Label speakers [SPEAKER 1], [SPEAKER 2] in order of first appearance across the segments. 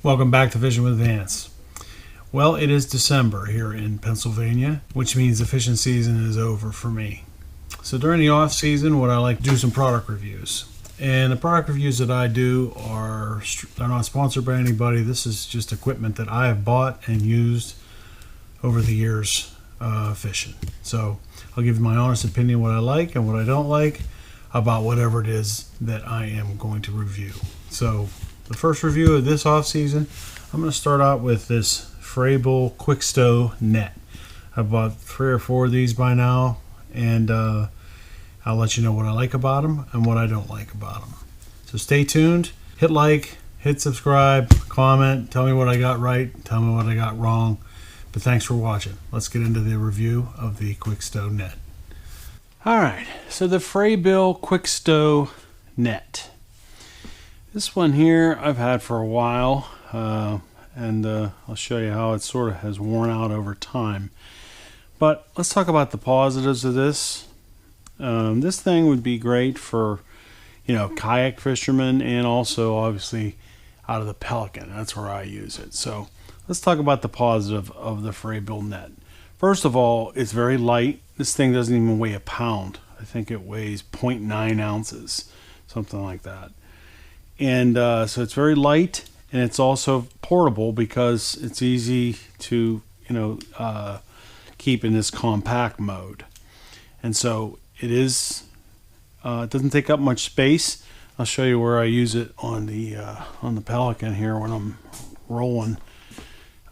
[SPEAKER 1] Welcome back to Fishing with Vance. Well, it is December here in Pennsylvania, which means the fishing season is over for me. So during the off season, what I like to do some product reviews. And the product reviews that I do they're not sponsored by anybody. This is just equipment that I have bought and used over the years fishing. So I'll give you my honest opinion what I like and what I don't like about whatever it is that I am going to review. So the first review of this off season, I'm going to start out with this Frabill Kwik-Stow net. I've bought 3 or 4 of these by now, and I'll let you know what I like about them and what I don't like about them. So stay tuned, hit like, hit subscribe, comment, tell me what I got right, tell me what I got wrong. But thanks for watching. Let's get into the review of the Kwik-Stow net. Alright, so the Frabill Kwik-Stow net. This one here I've had for a while, and I'll show you how it sort of has worn out over time. But let's talk about the positives of this. This thing would be great for, kayak fishermen, and also obviously out of the Pelican. That's where I use it. So let's talk about the positive of the Frabill net. First of all, it's very light. This thing doesn't even weigh a pound. I think it weighs 0.9 ounces, something like that. And so it's very light, and it's also portable because it's easy to keep in this compact mode. And so it doesn't take up much space. I'll show you where I use it on the Pelican here when I'm rolling.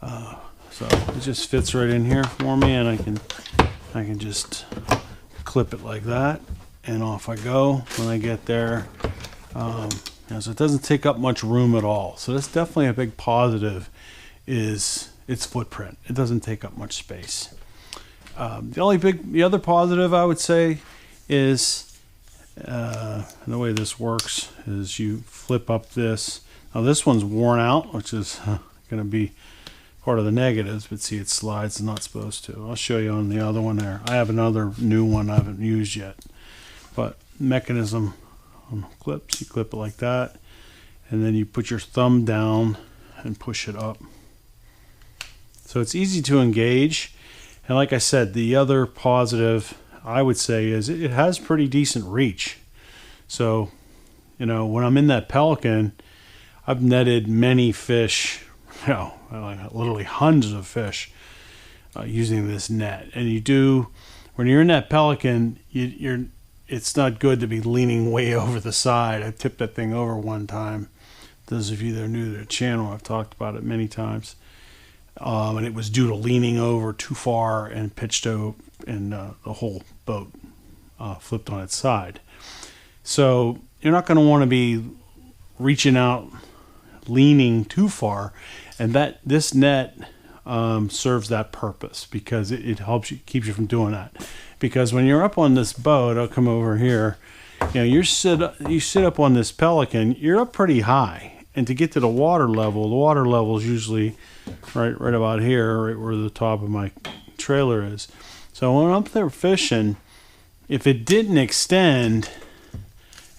[SPEAKER 1] So it just fits right in here for me, and I can just clip it like that, and off I go when I get there. So it doesn't take up much room at all. So that's definitely a big positive, is its footprint. It doesn't take up much space. The other positive I would say is the way this works is you flip up this. Now this one's worn out, which is going to be part of the negatives, but see, it slides. It's not supposed to. I'll show you on the other one there. I have another new one I haven't used yet. But mechanism on clips, you clip it like that, and then you put your thumb down and push it up. So it's easy to engage. And like I said, the other positive I would say is it has pretty decent reach. So, when I'm in that Pelican, I've netted many fish, like literally hundreds of fish using this net. And when you're in that Pelican, it's not good to be leaning way over the side. I tipped that thing over one time. Those of you that are new to the channel, I've talked about it many times. And it was due to leaning over too far and pitched over, and the whole boat flipped on its side. So you're not going to want to be reaching out, leaning too far, and this net serves that purpose because it helps you, keeps you from doing that. Because when you're up on this boat, I'll come over here. You sit up on this Pelican, you're up pretty high, and to get to the water level is usually right about here, right where the top of my trailer is. So when I'm up there fishing, if it didn't extend,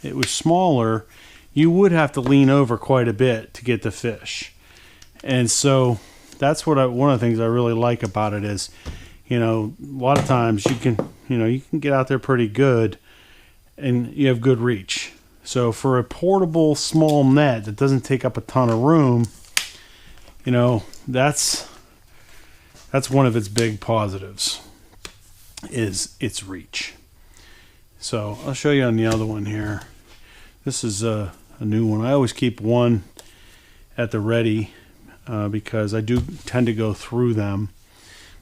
[SPEAKER 1] it was smaller, you would have to lean over quite a bit to get the fish. And so that's one of the things I really like about it is, a lot of times you can get out there pretty good and you have good reach. So for a portable small net that doesn't take up a ton of room, that's one of its big positives, is its reach. So I'll show you on the other one here. This is a new one. I always keep one at the ready because I do tend to go through them.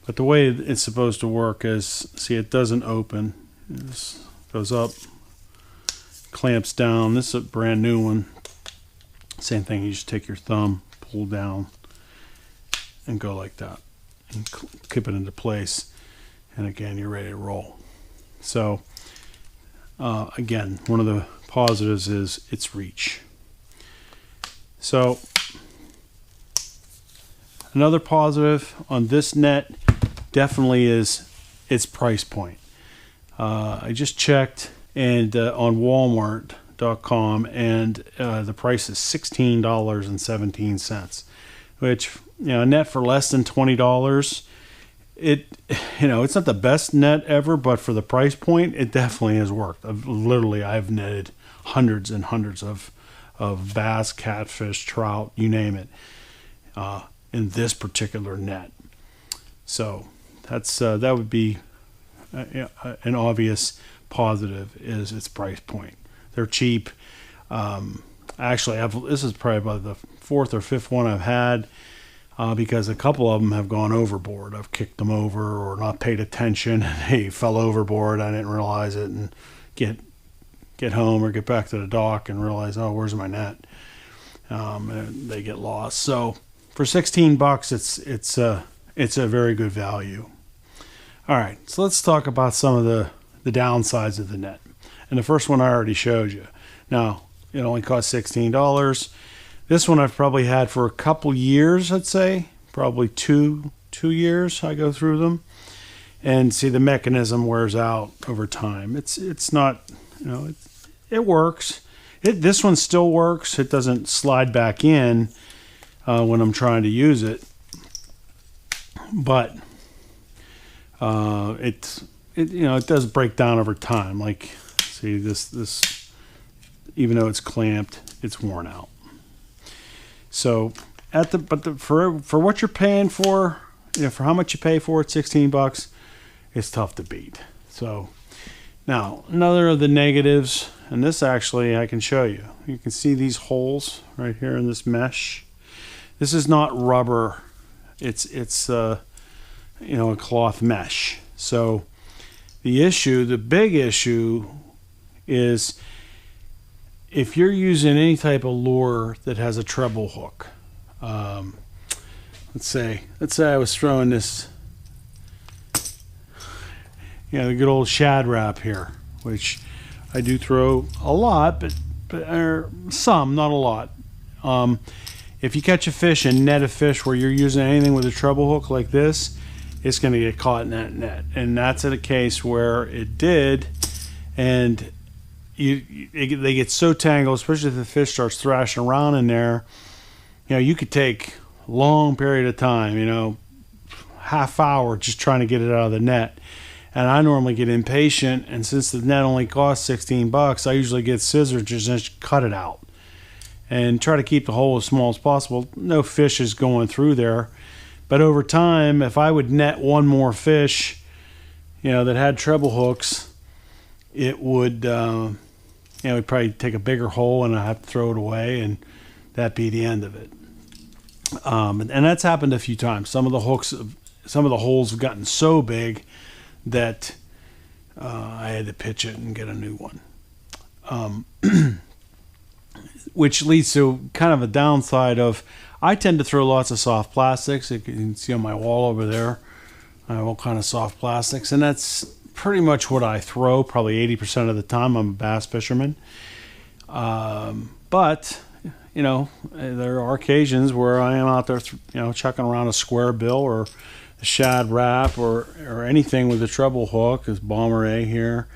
[SPEAKER 1] But the way it's supposed to work is, see, it doesn't open. This goes up, clamps down. This is a brand new one. Same thing, you just take your thumb, pull down, and go like that. And clip it into place. And again, you're ready to roll. So, again, one of the positives is its reach. So, another positive on this net definitely is its price point. I just checked and on Walmart.com, and the price is $16.17. which, a net for less than $20. It's not the best net ever, but for the price point, it definitely has worked. I've netted hundreds and hundreds of bass, catfish, trout, you name it, in this particular net. So that would be an obvious positive, is its price point. They're cheap. Actually, this is probably about the fourth or fifth one I've had, because a couple of them have gone overboard. I've kicked them over or not paid attention, and they fell overboard. I didn't realize it, and get home or get back to the dock and realize, oh, where's my net? And they get lost. So for $16, it's a very good value. All right, so let's talk about some of the downsides of the net. And the first one I already showed you. Now, it only cost $16. This one I've probably had for a couple years, I'd say. Probably two years I go through them. And see, the mechanism wears out over time. It's not, it works. This one still works. It doesn't slide back in when I'm trying to use it. But it does break down over time. Like, see, this, even though it's clamped, it's worn out. So for what you're paying for, for how much you pay for it, $16, it's tough to beat. So now another of the negatives, and this actually I can show you. You can see these holes right here in this mesh. This is not rubber. It's a cloth mesh. So the big issue is if you're using any type of lure that has a treble hook. Let's say I was throwing this, the good old shad wrap here, which I do throw a lot, but some, not a lot. If you catch a fish and net a fish where you're using anything with a treble hook like this, it's going to get caught in that net. And that's a case where it did, and they get so tangled, especially if the fish starts thrashing around in there. You could take a long period of time, half hour just trying to get it out of the net. And I normally get impatient, and since the net only costs $16, I usually get scissors just cut it out and try to keep the hole as small as possible. No fish is going through there. But over time, if I would net one more fish, that had treble hooks, it would, it'd probably take a bigger hole and I'd have to throw it away, and that'd be the end of it. And that's happened a few times. Some of the holes have gotten so big that I had to pitch it and get a new one. Which leads to kind of a downside of, I tend to throw lots of soft plastics. You can see on my wall over there, I have all kind of soft plastics, and that's pretty much what I throw probably 80% of the time. I'm a bass fisherman. But, there are occasions where I am out there, chucking around a square bill or a shad wrap or anything with a treble hook, this bomber A here,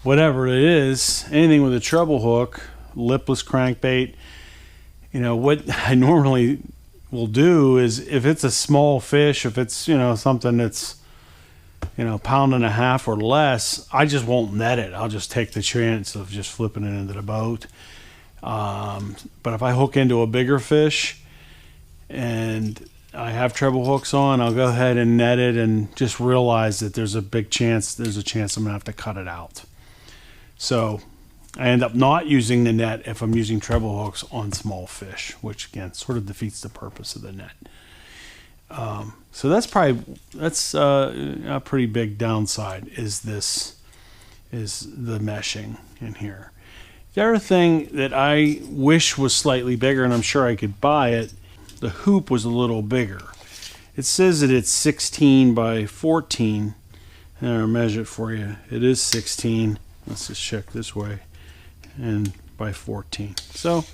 [SPEAKER 1] whatever it is, anything with a treble hook, lipless crankbait. What I normally will do is, if it's a small fish, if it's, something that's, pound and a half or less, I just won't net it. I'll just take the chance of just flipping it into the boat. But if I hook into a bigger fish and I have treble hooks on, I'll go ahead and net it and just realize that there's a chance I'm going to have to cut it out. So I end up not using the net if I'm using treble hooks on small fish, which again sort of defeats the purpose of the net. So that's a pretty big downside, is the meshing in here. The other thing that I wish was slightly bigger, and I'm sure I could buy it, the hoop was a little bigger. It says that it's 16 by 14. And I'll measure it for you. It is 16. Let's just check this way. And by 14. So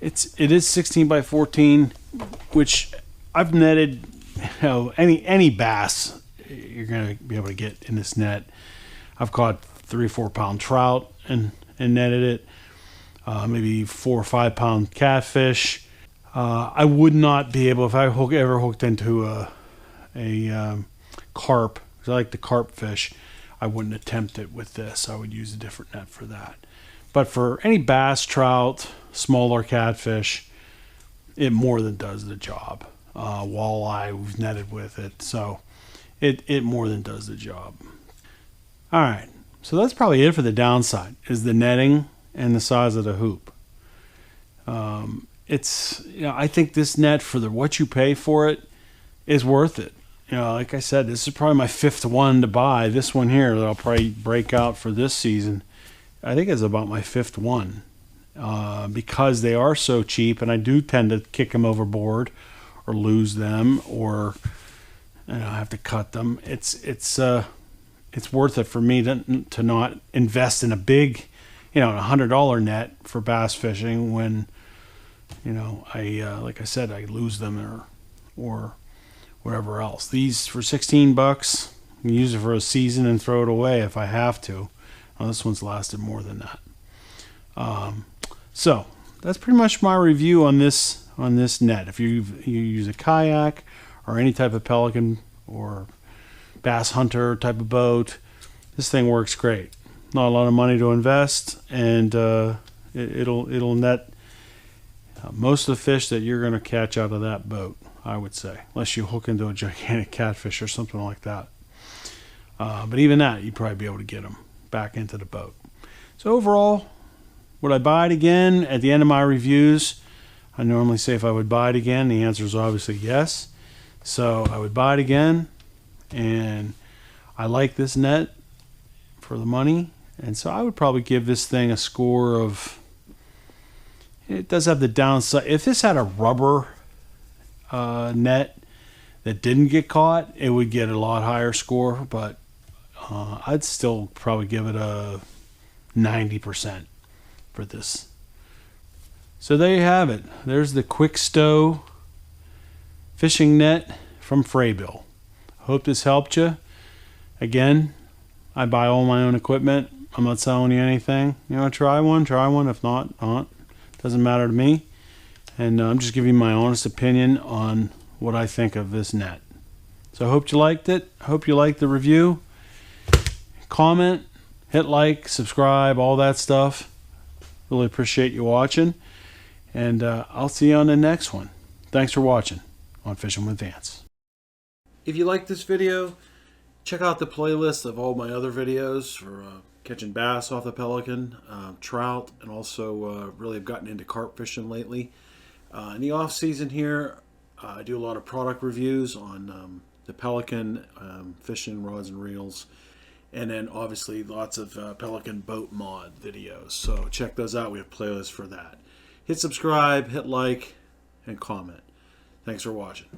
[SPEAKER 1] it is 16 by 14, which I've netted, any bass you're going to be able to get in this net. I've caught 3 or 4 pound trout and netted it, maybe 4 or 5 pound catfish. I would not be able, if I ever hooked into a carp, because I like the carp fish, I wouldn't attempt it with this. I would use a different net for that. But for any bass, trout, smaller catfish, it more than does the job. Walleye, we've netted with it, so it more than does the job. All right, so that's probably it for the downside, is the netting and the size of the hoop. It's, I think this net, for what you pay for it, is worth it. Like I said, this is probably my 5th one to buy. This one here that I'll probably break out for this season, I think is about my 5th one, because they are so cheap, and I do tend to kick them overboard or lose them, or have to cut them. It's worth it for me to not invest in a big, $100 net for bass fishing when, like I said, I lose them or whatever else. These for $16, I can use it for a season and throw it away if I have to. Well, this one's lasted more than that. So that's pretty much my review on this net. If you use a kayak or any type of pelican or bass hunter type of boat, this thing works great. Not a lot of money to invest, and it'll net most of the fish that you're going to catch out of that boat, I would say, unless you hook into a gigantic catfish or something like that. But even that, you'd probably be able to get them back into the boat. So overall, would I buy it again? At the end of my reviews, I normally say if I would buy it again, the answer is obviously yes. So I would buy it again, and I like this net for the money, and so I would probably give this thing a score of, it does have the downside. If this had a rubber net that didn't get caught, it would get a lot higher score, but I'd still probably give it a 90% for this. So there you have it. There's the Kwik-Stow fishing net from Frabill. Hope this helped you. Again, I buy all my own equipment. I'm not selling you anything. Try one. If not. Doesn't matter to me. And I'm just giving you my honest opinion on what I think of this net. So I hope you liked it. I hope you liked the review. Comment, hit like, subscribe, all that stuff. Really appreciate you watching. And I'll see you on the next one. Thanks for watching on Fishing with Vance. If you like this video, check out the playlist of all my other videos for catching bass off the Pelican, trout, and also really have gotten into carp fishing lately. In the off season here, I do a lot of product reviews on the Pelican, fishing rods and reels, and then obviously lots of Pelican boat mod videos. So check those out. We have playlists for that. Hit subscribe, hit like, and comment. Thanks for watching.